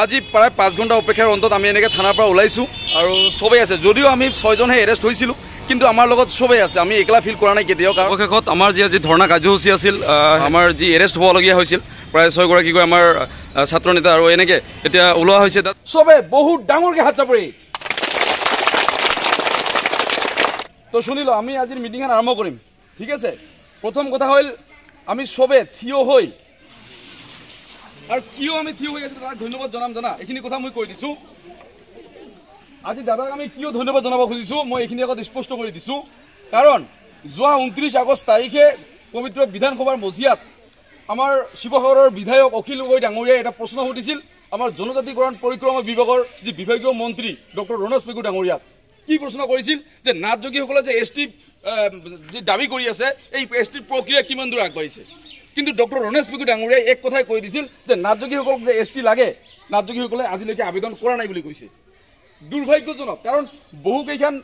আজি প্ৰায় 5 ঘণ্টা অপেক্ষাৰ অন্তত আমি এনেকৈ থানাৰ পৰা ওলাইছোঁ আৰু চবেই আছে। যদিও আমি 6জনহে এৰেষ্ট হৈছিলোঁ, কিন্তু আমাৰ লগত চবেই আছে। আমি একলা ফিল কৰা নাই কেতিয়াও। কাৰণ অৱশেষত আমাৰ যি আজি ধৰ্ণা কাৰ্যসূচী আছিল, আমাৰ যি এৰেষ্ট হ'বলগীয়া হৈছিল প্ৰায় 6গৰাকীকৈ আমাৰ ছাত্ৰ নেতা, আৰু এনেকৈ এতিয়া ওলোৱা হৈছে। তাত চবেই বহুত ডাঙৰকৈ হাত চাপৰি। তো শুনিলোঁ, আমি আজিৰ মিটিংখন আৰম্ভ কৰিম, ঠিক আছে। প্ৰথম কথা হ'ল আমি চবে থিয় হৈ, আৰু কিয় আমি থিয় হৈ আছোঁ তাক ধন্যবাদ জনাম জানা। এইখিনি কথা মই কৈ দিছোঁ। আজি দাদাক আমি কিয় ধন্যবাদ জনাব খুজিছোঁ মই এইখিনি আগত স্পষ্ট কৰি দিছোঁ। কাৰণ যোৱা 29 আগষ্ট তাৰিখে পবিত্ৰ বিধানসভাৰ মজিয়াত আমাৰ শিৱসাগৰৰ বিধায়ক অখিল গগৈ ডাঙৰীয়াই এটা প্ৰশ্ন সুধিছিল আমাৰ জনজাতিকৰণ পৰিক্ৰমা বিভাগৰ যি বিভাগীয় মন্ত্ৰী ডক্টৰ ৰণোজ পেগু ডাঙৰীয়াক। কি প্ৰশ্ন কৰিছিল যে নাথযোগীসকলে যে এছ টি যি দাবী কৰি আছে, এই এছ টিৰ প্ৰক্ৰিয়া কিমান দূৰ আগবাঢ়িছে। কিন্তু ডক্টৰ ৰণোজ পেগু ডাঙৰীয়াই এক কথাই কৈ দিছিল যে নাথযোগীসকলক যে এছ টি লাগে, নাথযোগীসকলে আজিলৈকে আবেদন কৰা নাই বুলি কৈছে। দুৰ্ভাগ্যজনক, কাৰণ বহুকেইখন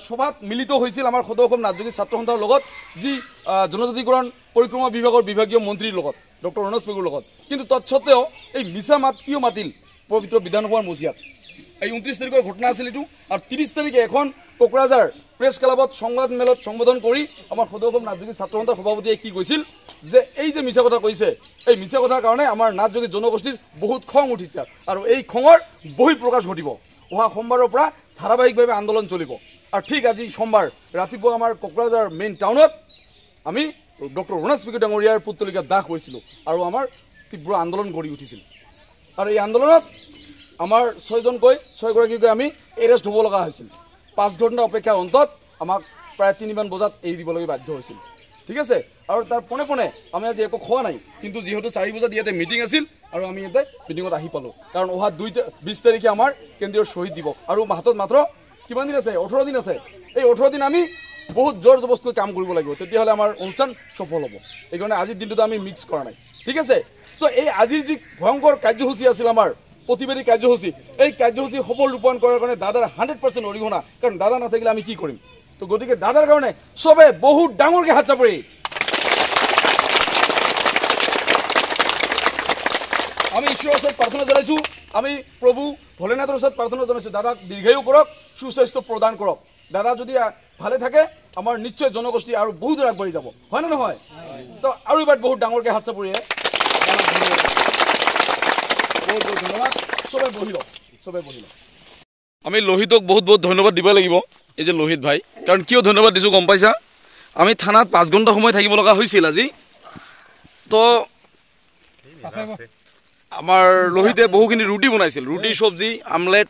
সভাত মিলিত হৈছিল আমাৰ সদৌ অসম নাথযোগী ছাত্ৰ সন্থাৰ লগত, যি জনজাতিকৰণ পৰিক্ৰমা বিভাগৰ বিভাগীয় মন্ত্ৰীৰ লগত ডক্টৰ ৰণোজ পেগুৰ লগত। কিন্তু তৎসত্বেও এই মিছা মাত কিয় মাতিল পবিত্ৰ বিধানসভাৰ মজিয়াত? এই 29 তাৰিখৰ ঘটনা আছিল এইটো। আৰু 30 তাৰিখে এখন কোকৰাঝাৰ প্ৰেছ ক্লাবত সংবাদ মেলত সম্বোধন কৰি আমাৰ সদৌ অসম নাথযোগী ছাত্ৰ সন্থাৰ সভাপতিয়ে কি কৈছিল যে এই যে মিছা কথা কৈছে, এই মিছা কথাৰ কাৰণে আমাৰ নাথযোগী জনগোষ্ঠীৰ বহুত খং উঠিছে, আৰু এই খঙৰ বহিঃপ্ৰকাশ ঘটিব। অহা সোমবাৰৰ পৰা ধাৰাবাহিকভাৱে আন্দোলন চলিব। আৰু ঠিক আজি সোমবাৰ ৰাতিপুৱা আমাৰ কোকৰাঝাৰ মেইন টাউনত আমি ডক্টৰ ৰণোজ পেগু ডাঙৰীয়াৰ পুতলিকা দাহ কৰিছিলোঁ, আৰু আমাৰ তীব্ৰ আন্দোলন গঢ়ি উঠিছিল। আৰু এই আন্দোলনত আমাৰ 6গৰাকীকৈ আমি এৰেষ্ট হ'ব লগা হৈছিল। 5 ঘণ্টা অপেক্ষাৰ অন্তত আমাক প্ৰায় 3মান বজাত এৰি দিবলগীয়া বাধ্য হৈছিল, ঠিক আছে। আৰু তাৰ পোনে পোনে আমি আজি একো খোৱা নাই, কিন্তু যিহেতু 4 বজাত ইয়াতে মিটিং আছিল আৰু আমি ইয়াতে মিটিঙত আহি পালোঁ। কাৰণ অহা 20 তাৰিখে আমাৰ কেন্দ্ৰীয় শ্বহীদ দিৱস, আৰু হাতত মাত্ৰ কিমান দিন আছে? 18 দিন আছে। এই 18 দিন আমি বহুত জোৰ জবৰদস্তিকৈ কাম কৰিব লাগিব, তেতিয়াহ'লে আমাৰ অনুষ্ঠান সফল হ'ব। এইকাৰণে আজিৰ দিনটোত আমি মিক্স কৰা নাই, ঠিক আছে। তো এই আজিৰ যি ভয়ংকৰ কাৰ্যসূচী আছিল আমাৰ প্ৰতিবাদী কাৰ্যসূচী, এই কাৰ্যসূচী সফল ৰূপায়ণ কৰাৰ কাৰণে দাদাৰ 100% অৰিহণা। কাৰণ দাদা নাথাকিলে আমি কি কৰিম? তো গতিকে দাদাৰ কাৰণে চবে বহুত ডাঙৰকৈ হাত চাপৰি। আমি ঈশ্বৰৰ ওচৰত প্ৰাৰ্থনা জনাইছোঁ, আমি প্ৰভু ভোলেনাথৰ ওচৰত প্ৰাৰ্থনা জনাইছোঁ, দাদাক দীৰ্ঘায়ু কৰক, সুস্বাস্থ্য প্ৰদান কৰক। দাদা যদি ভালে থাকে আমাৰ নিশ্চয় জনগোষ্ঠী আৰু বহুত দূৰ আগবাঢ়ি যাব, হয় নে নহয়? তো আৰু এবাৰ বহুত ডাঙৰকৈ হাত চাপৰিয়ে বহুত বহুত ধন্যবাদ। চবে বহি লওক, চবে বহি লওক। আমি লোহিতক বহুত বহুত ধন্যবাদ দিব লাগিব, এই যে লোহিত ভাই। কাৰণ কিয় ধন্যবাদ দিছোঁ গম পাইছা? আমি থানাত 5 ঘণ্টা সময় থাকিব লগা হৈছিল আজি। তো আমাৰ লোহিতে বহুখিনি ৰুটি বনাইছিল, ৰুটি চব্জি আমলেট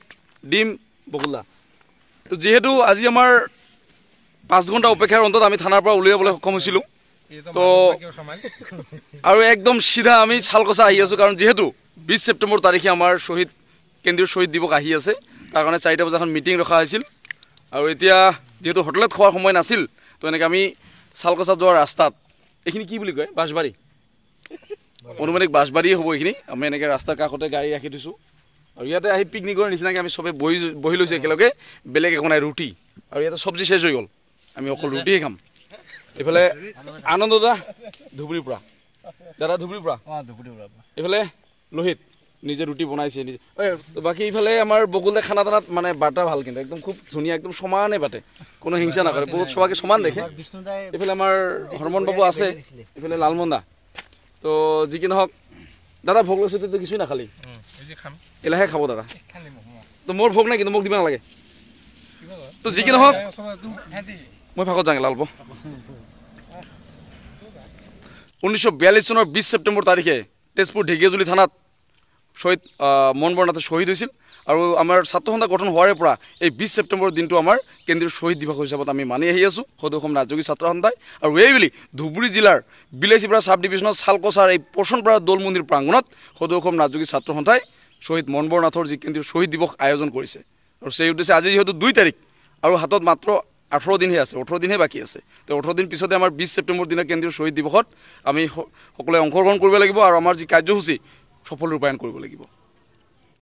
ডিম বগলা। তো যিহেতু আজি আমাৰ 5 ঘণ্টা অপেক্ষাৰ অন্তত আমি থানাৰ পৰা উলিয়াবলৈ সক্ষম হৈছিলোঁ। তো আৰু একদম চিধা আমি চালকচা আহি আছোঁ, কাৰণ যিহেতু 20 ছেপ্টেম্বৰ তাৰিখে আমাৰ কেন্দ্ৰীয় শ্বহীদ দিৱস আহি আছে, তাৰ কাৰণে 4টা বজাত এখন মিটিং ৰখা হৈছিল। আৰু এতিয়া যিহেতু হোটেলত খোৱাৰ সময় নাছিল, তো এনেকৈ আমি চালকচা যোৱাৰ ৰাস্তাত, এইখিনি কি বুলি কয়, বাঁশবাৰী, অনুমানিক বাঁশবাৰীয়ে হ'ব এইখিনি। আমি এনেকৈ ৰাস্তাৰ কাষতে গাড়ী ৰাখি থৈছোঁ, আৰু ইয়াতে আহি পিকনিকৰ নিচিনাকৈ আমি চবে বহি লৈছোঁ একেলগে, বেলেগ একো নাই, ৰুটি। আৰু ইয়াতে চব্জি শেষ হৈ গ'ল, আমি অকল ৰুটিয়ে খাম। এইফালে আনন্দ দা ধুবুৰীৰ পৰা, দাদা ধুবুৰীৰ পৰা, এইফালে লোহিত নিজে ৰুটি বনাইছে নিজে। বাকী ইফালে আমাৰ বকুলদা খানা দানাত মানে বাটা ভাল, কিন্তু একদম খুব ধুনীয়া, একদম সমানে বাটে, কোনো হিংসা নকৰে, বহুত সবাকে সমান দেখে। এইফালে আমাৰ হৰমন বাবু আছে, এইফালে লালমন দা। তো যি কি নহওক দাদা, ভোগ লৈছে তো কিছুই নাখালি, এলাহে খাব দাদা। তো মোৰ ভোগ নাই, কিন্তু মোক দিব নালাগে। তো যি কি নহওক মই ভাগত যাওঁ লালব। 1942 চনৰ 20 ছেপ্টেম্বৰ তাৰিখে তেজপুৰ ঢেকীয়াজুলি থানাত শ্বহীদ মনবৰ নাথে শ্বহীদ হৈছিল। আৰু আমাৰ ছাত্ৰ সন্থা গঠন হোৱাৰে পৰা এই 20 ছেপ্টেম্বৰ দিনটো আমাৰ কেন্দ্ৰীয় শ্বহীদ দিৱস হিচাপত আমি মানি আহি আছোঁ, সদৌ অসম নাথযোগী ছাত্ৰ সন্থাই। আৰু এইবুলি ধুবুৰী জিলাৰ বিলাচীপাৰা চাব ডিভিজনৰ চালকচাৰ এই পচনপাৰা দৌল মন্দিৰ প্ৰাংগণত সদৌ অসম নাথযোগী ছাত্ৰ সন্থাই শ্বহীদ মনবৰ নাথৰ যি কেন্দ্ৰীয় শ্বহীদ দিৱস আয়োজন কৰিছে। আৰু সেই উদ্দেশ্যে আজি যিহেতু 2 তাৰিখ আৰু হাতত মাত্ৰ 18 দিনহে আছে, 18 দিনহে বাকী আছে। তো 18 দিন পিছতে আমাৰ 20 ছেপ্টেম্বৰ দিনা কেন্দ্ৰীয় শ্বহীদ দিৱসত আমি সকলোৱে অংশগ্ৰহণ কৰিব লাগিব, আৰু আমাৰ যি কাৰ্যসূচী সফল ৰূপায়ণ কৰিব লাগিব।